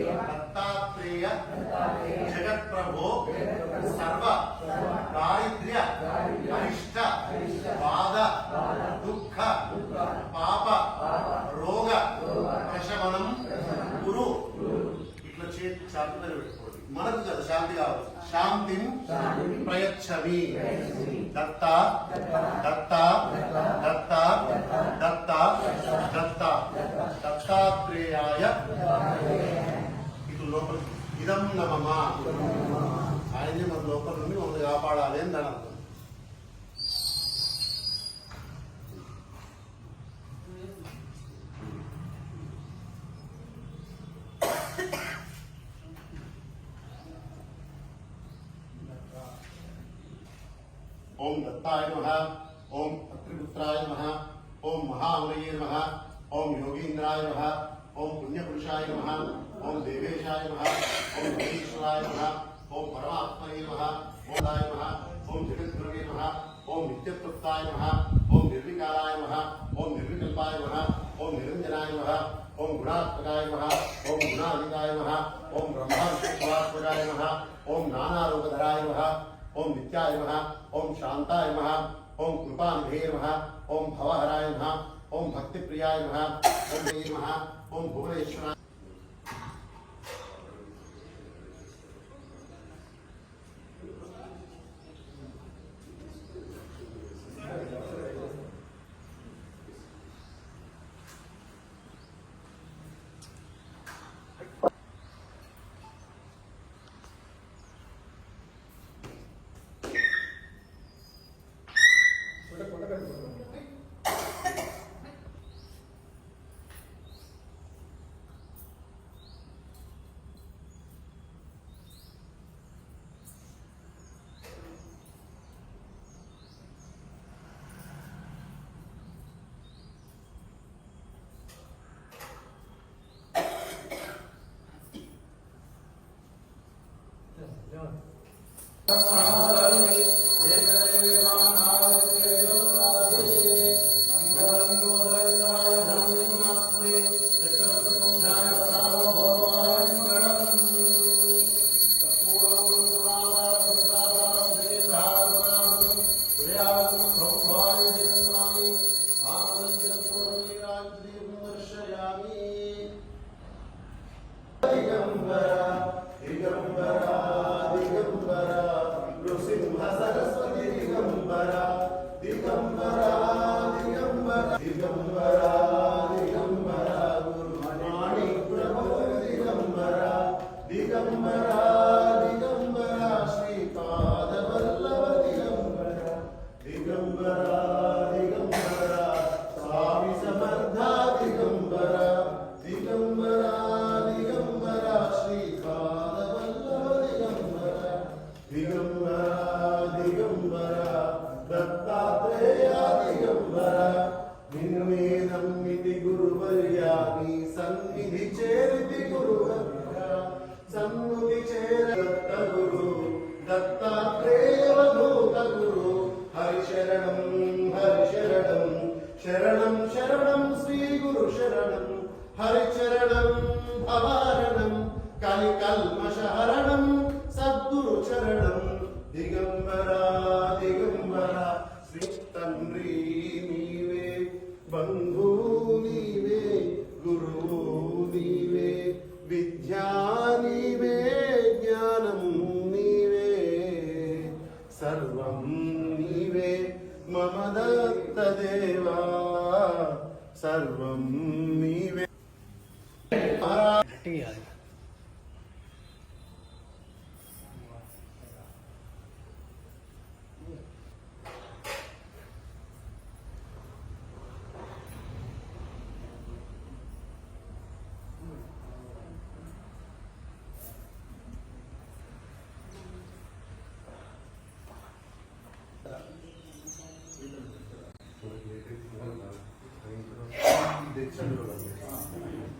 दत्तात्रेय जगत प्रभो सर्व दारिद्र्य अनिष्ट बाध दुख पाप रोग प्रशमनं गुरु इट्ला చేతి చాటున పెట్టుకోండి మనకు కదా శాంతి కావాలి శాంతిం ప్రయచ్చమి దత్త దత్త దత్త దత్త దత్త దత్తాత్రేయాయ ఇటు లోపల ఇదం నమః ఆయన్ని మన లోపల నుండి మమ్మల్ని కాపాడాలి అని దాని అర్థం. ओम दत्ताय नमः, ओम अत्रिपुत्राय नमः, ओम महामये नमः, ओम योगीन्द्राय नमः, ओम पुण्यपुरुषाय नमः, ओम देवेशाय नमः, ओम महेश्वराय नमः, ओम परमात्मने नमः, ओम दाय नमः, ओम जगद्गुरवे नमः, ओम नित्यतृप्ताय नमः, ओम निर्विकाराय नमः, ओम निर्विकल्पाय नमः, ओम निरंजनाय नमः, ओम गुणात्मकाय नमः, ओम गुणाधिकाय नमः, ओम ब्रह्मात्मकाय नमः, ओम नानारोगधराय नमः, ओम नित्याय नमः, ओम शांताय नमः, ओम कृपानिधे नमः, ओम भवहराय नमः, ओम भक्तिप्रियाय नमः, ओम देव नमः, ओम भुवनेश्वराय शरणं शरणं श्री गुरु शरणं हरिचरणं भवारणं कलिकल्मषहरणं सद्गुरु चरणं दिगंबरा दिगंबरा श्री तंद्री नीवे बंधु नीवे गुरु नीवे विद्या नीवे ज्ञानं नीवे सर्वं नीवे मम दत्तदेवा सर्वं नीवे Thank you.